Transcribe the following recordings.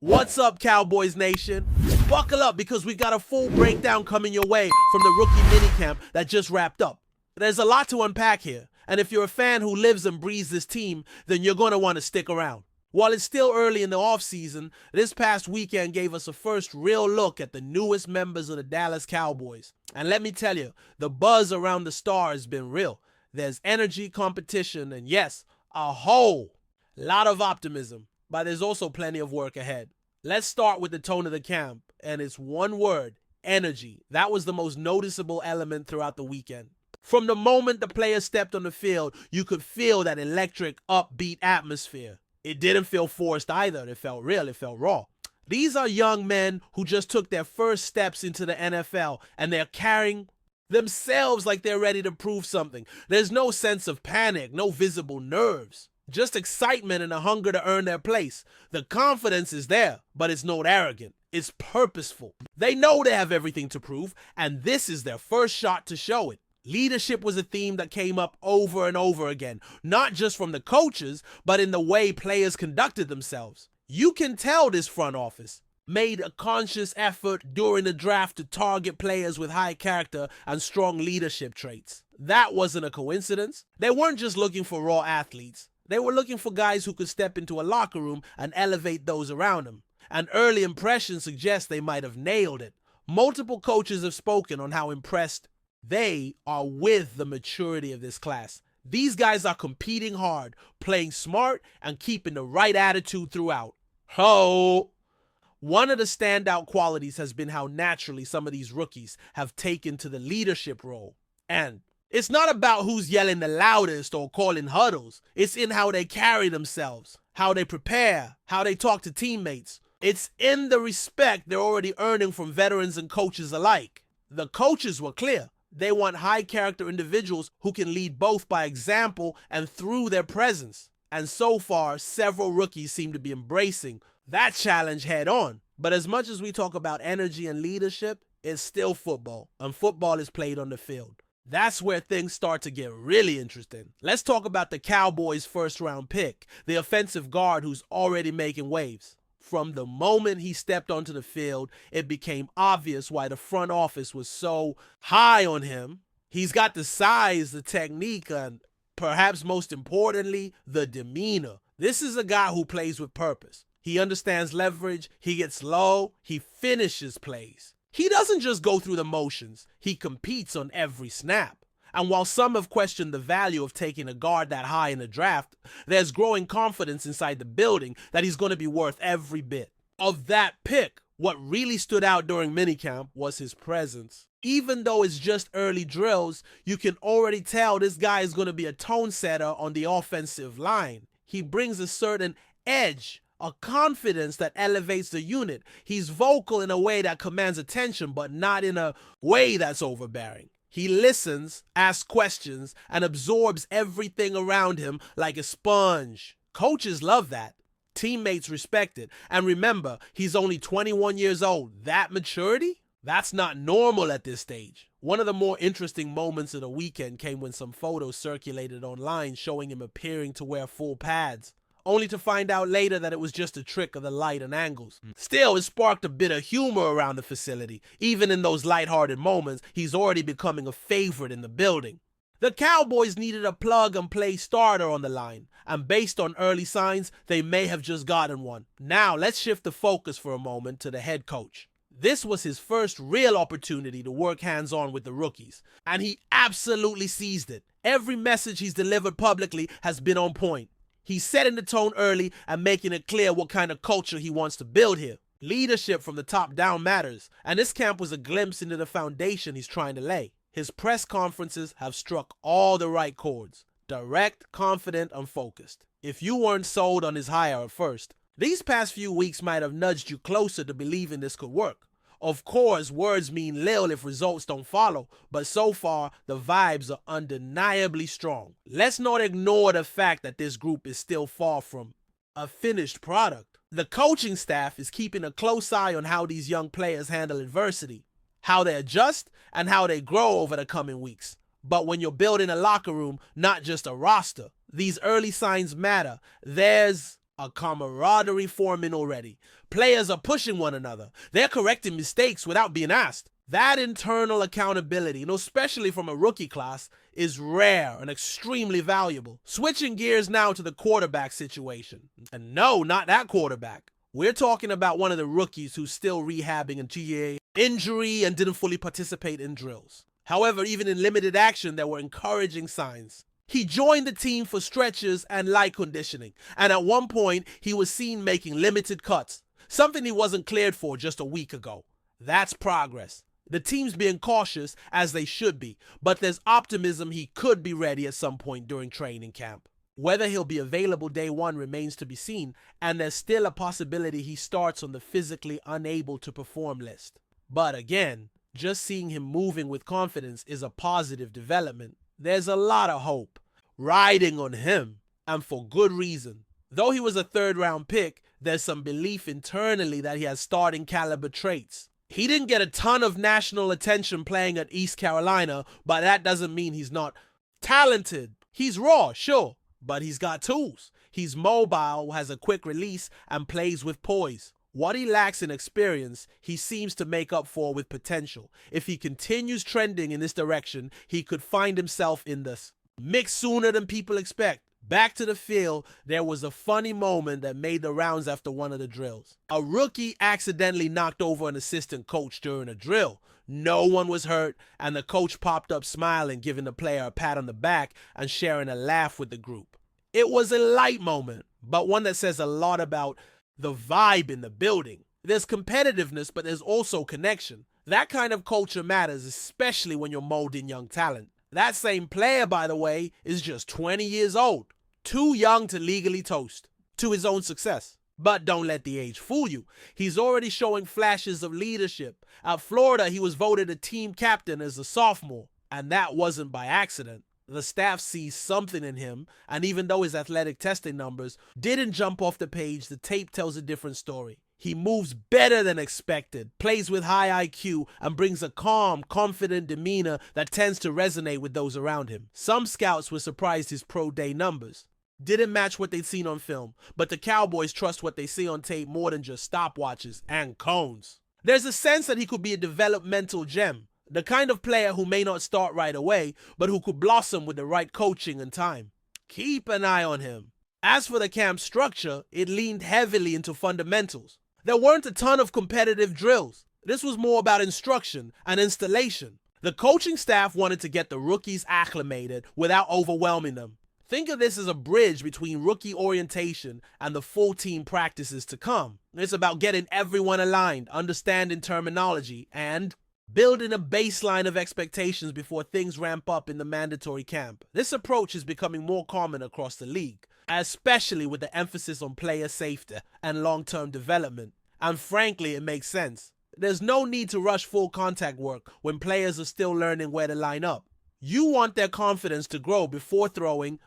What's up, Cowboys Nation? Buckle up because we got a full breakdown coming your way from the rookie minicamp that just wrapped up. There's a lot to unpack here, and if you're a fan who lives and breathes this team, then you're going to want to stick around. While it's still early in the offseason, this past weekend gave us a first real look at the newest members of the Dallas Cowboys. And let me tell you, the buzz around the star has been real. There's energy, competition, and yes, a whole lot of optimism. But there's also plenty of work ahead. Let's start with the tone of the camp, and it's one word: energy. That was the most noticeable element throughout the weekend. From the moment the players stepped on the field, you could feel that electric, upbeat atmosphere. It didn't feel forced either. It felt real. It felt raw. These are young men who just took their first steps into the NFL, and they're carrying themselves like they're ready to prove something. There's no sense of panic, no visible nerves. Just excitement and a hunger to earn their place. The confidence is there, but it's not arrogant. It's purposeful. They know they have everything to prove, and this is their first shot to show it. Leadership was a theme that came up over and over again, not just from the coaches, but in the way players conducted themselves. You can tell this front office made a conscious effort during the draft to target players with high character and strong leadership traits. That wasn't a coincidence. They weren't just looking for raw athletes. They were looking for guys who could step into a locker room and elevate those around them. An early impression suggests they might have nailed it. Multiple coaches have spoken on how impressed they are with the maturity of this class. These guys are competing hard, playing smart, and keeping the right attitude throughout. One of the standout qualities has been how naturally some of these rookies have taken to the leadership role. And it's not about who's yelling the loudest or calling huddles. It's in how they carry themselves, how they prepare, how they talk to teammates. It's in the respect they're already earning from veterans and coaches alike. The coaches were clear. They want high-character individuals who can lead both by example and through their presence. And so far, several rookies seem to be embracing that challenge head-on. But as much as we talk about energy and leadership, it's still football, and football is played on the field. That's where things start to get really interesting. Let's talk about the Cowboys' first-round pick, the offensive guard who's already making waves. From the moment he stepped onto the field, it became obvious why the front office was so high on him. He's got the size, the technique, and perhaps most importantly, the demeanor. This is a guy who plays with purpose. He understands leverage, he gets low, he finishes plays. He doesn't just go through the motions, he competes on every snap. And while some have questioned the value of taking a guard that high in the draft, there's growing confidence inside the building that he's going to be worth every bit. Of that pick, what really stood out during minicamp was his presence. Even though it's just early drills, you can already tell this guy is going to be a tone setter on the offensive line. He brings a certain edge, a confidence that elevates the unit. He's vocal in a way that commands attention, but not in a way that's overbearing. He listens, asks questions, and absorbs everything around him like a sponge. Coaches love that. Teammates respect it. And remember, he's only 21 years old. That maturity? That's not normal at this stage. One of the more interesting moments of the weekend came when some photos circulated online showing him appearing to wear full pads, only to find out later that it was just a trick of the light and angles. Still, it sparked a bit of humor around the facility. Even in those lighthearted moments, he's already becoming a favorite in the building. The Cowboys needed a plug-and-play starter on the line, and based on early signs, they may have just gotten one. Now, let's shift the focus for a moment to the head coach. This was his first real opportunity to work hands-on with the rookies, and he absolutely seized it. Every message he's delivered publicly has been on point. He's setting the tone early and making it clear what kind of culture he wants to build here. Leadership from the top down matters, and this camp was a glimpse into the foundation he's trying to lay. His press conferences have struck all the right chords: direct, confident, and focused. If you weren't sold on his hire at first, these past few weeks might have nudged you closer to believing this could work. Of course, words mean little if results don't follow, but so far, the vibes are undeniably strong. Let's not ignore the fact that this group is still far from a finished product. The coaching staff is keeping a close eye on how these young players handle adversity, how they adjust, and how they grow over the coming weeks. But when you're building a locker room, not just a roster, these early signs matter. There's A camaraderie forming already. Players are pushing one another. They're correcting mistakes without being asked. That internal accountability, especially from a rookie class, is rare and extremely valuable. Switching gears now to the quarterback situation. And no, not that quarterback. We're talking about one of the rookies who's still rehabbing a GA injury and didn't fully participate in drills. However, even in limited action, there were encouraging signs. He joined the team for stretches and light conditioning, and at one point, he was seen making limited cuts, something he wasn't cleared for just a week ago. That's progress. The team's being cautious, as they should be, but there's optimism he could be ready at some point during training camp. Whether he'll be available day one remains to be seen, and there's still a possibility he starts on the physically unable to perform list. But again, just seeing him moving with confidence is a positive development. There's a lot of hope riding on him, and for good reason. Though he was a third-round pick, there's some belief internally that he has starting caliber traits. He didn't get a ton of national attention playing at East Carolina, but that doesn't mean he's not talented. He's raw, sure, but he's got tools. He's mobile, has a quick release, and plays with poise. What he lacks in experience, he seems to make up for with potential. If he continues trending in this direction, he could find himself in the mix sooner than people expect. Back to the field, there was a funny moment that made the rounds after one of the drills. A rookie accidentally knocked over an assistant coach during a drill. No one was hurt, and the coach popped up smiling, giving the player a pat on the back and sharing a laugh with the group. It was a light moment, but one that says a lot about the vibe in the building. There's competitiveness, but there's also connection. That kind of culture matters, especially when you're molding young talent. That same player, by the way, is just 20 years old. Too young to legally toast to his own success. But don't let the age fool you. He's already showing flashes of leadership. At Florida, he was voted a team captain as a sophomore, and that wasn't by accident. The staff sees something in him, and even though his athletic testing numbers didn't jump off the page, the tape tells a different story. He moves better than expected, plays with high IQ, and brings a calm, confident demeanor that tends to resonate with those around him. Some scouts were surprised his pro day numbers didn't match what they'd seen on film, but the Cowboys trust what they see on tape more than just stopwatches and cones. There's a sense that he could be a developmental gem, the kind of player who may not start right away, but who could blossom with the right coaching and time. Keep an eye on him. As for the camp structure, it leaned heavily into fundamentals. There weren't a ton of competitive drills. This was more about instruction and installation. The coaching staff wanted to get the rookies acclimated without overwhelming them. Think of this as a bridge between rookie orientation and the full team practices to come. It's about getting everyone aligned, understanding terminology, and building a baseline of expectations before things ramp up in the mandatory camp. This approach is becoming more common across the league, especially with the emphasis on player safety and long-term development. And frankly, it makes sense. There's no need to rush full contact work when players are still learning where to line up. You want their confidence to grow before throwing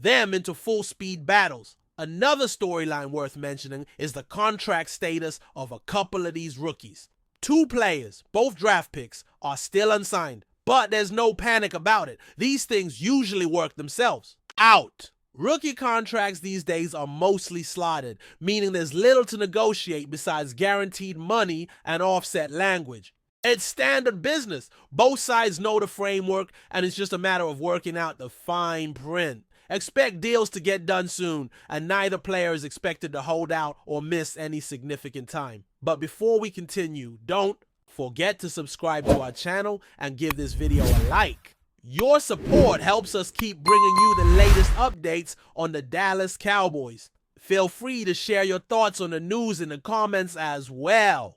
them into full-speed battles. Another storyline worth mentioning is the contract status of a couple of these rookies. 2 players, both draft picks, are still unsigned, but there's no panic about it. These things usually work themselves out. Rookie contracts these days are mostly slotted, meaning there's little to negotiate besides guaranteed money and offset language. It's standard business. Both sides know the framework, and it's just a matter of working out the fine print. Expect deals to get done soon, and neither player is expected to hold out or miss any significant time. But before we continue, don't forget to subscribe to our channel and give this video a like. Your support helps us keep bringing you the latest updates on the Dallas Cowboys. Feel free to share your thoughts on the news in the comments as well.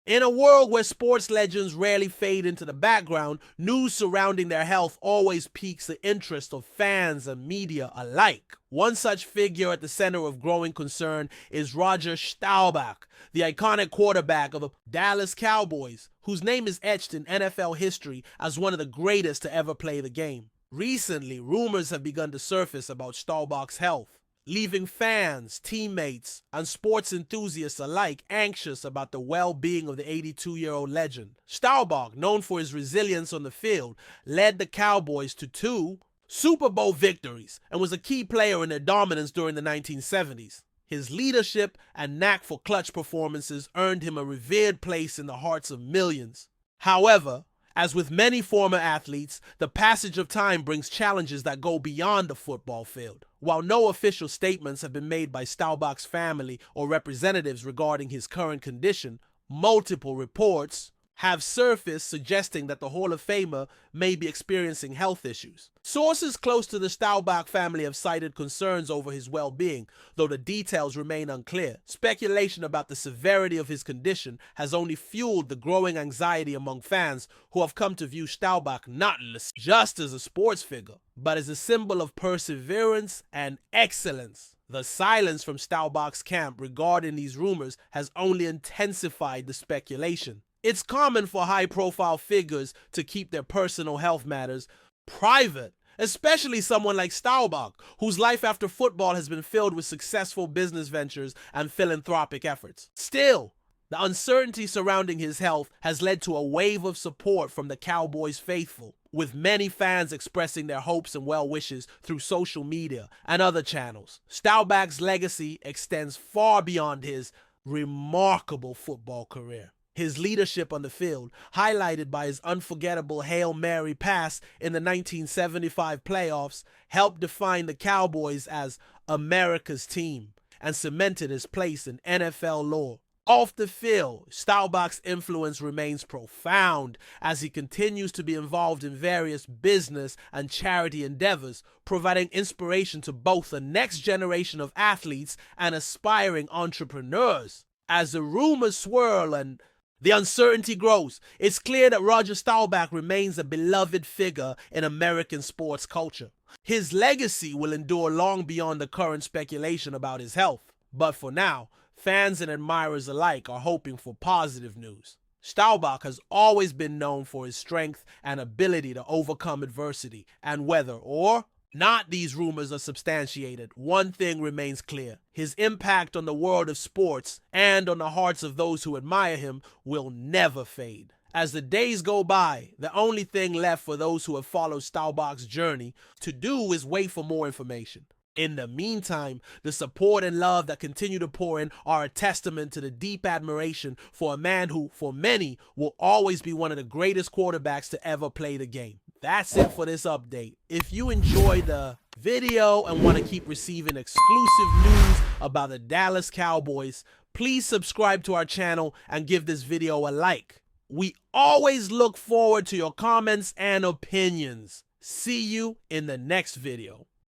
In a world where sports legends rarely fade into the background, news surrounding their health always piques the interest of fans and media alike. One such figure at the center of growing concern is Roger Staubach, the iconic quarterback of the Dallas Cowboys, whose name is etched in NFL history as one of the greatest to ever play the game. Recently, rumors have begun to surface about Staubach's health, leaving fans, teammates, and sports enthusiasts alike anxious about the well-being of the 82-year-old legend. Staubach, known for his resilience on the field, led the Cowboys to 2 Super Bowl victories and was a key player in their dominance during the 1970s. His leadership and knack for clutch performances earned him a revered place in the hearts of millions. However, as with many former athletes, the passage of time brings challenges that go beyond the football field. While no official statements have been made by Staubach's family or representatives regarding his current condition, multiple reports have surfaced suggesting that the Hall of Famer may be experiencing health issues. Sources close to the Staubach family have cited concerns over his well-being, though the details remain unclear. Speculation about the severity of his condition has only fueled the growing anxiety among fans who have come to view Staubach not just as a sports figure, but as a symbol of perseverance and excellence. The silence from Staubach's camp regarding these rumors has only intensified the speculation. It's common for high-profile figures to keep their personal health matters private, especially someone like Staubach, whose life after football has been filled with successful business ventures and philanthropic efforts. Still, the uncertainty surrounding his health has led to a wave of support from the Cowboys faithful, with many fans expressing their hopes and well wishes through social media and other channels. Staubach's legacy extends far beyond his remarkable football career. His leadership on the field, highlighted by his unforgettable Hail Mary pass in the 1975 playoffs, helped define the Cowboys as America's team and cemented his place in NFL lore. Off the field, Staubach's influence remains profound as he continues to be involved in various business and charity endeavors, providing inspiration to both the next generation of athletes and aspiring entrepreneurs. As the rumors swirl and the uncertainty grows, it's clear that Roger Staubach remains a beloved figure in American sports culture. His legacy will endure long beyond the current speculation about his health. But for now, fans and admirers alike are hoping for positive news. Staubach has always been known for his strength and ability to overcome adversity, and whether or not these rumors are substantiated, one thing remains clear. His impact on the world of sports and on the hearts of those who admire him will never fade. As the days go by, the only thing left for those who have followed Staubach's journey to do is wait for more information. In the meantime, the support and love that continue to pour in are a testament to the deep admiration for a man who, for many, will always be one of the greatest quarterbacks to ever play the game. That's it for this update. If you enjoyed the video and want to keep receiving exclusive news about the Dallas Cowboys, please subscribe to our channel and give this video a like. We always look forward to your comments and opinions. See you in the next video.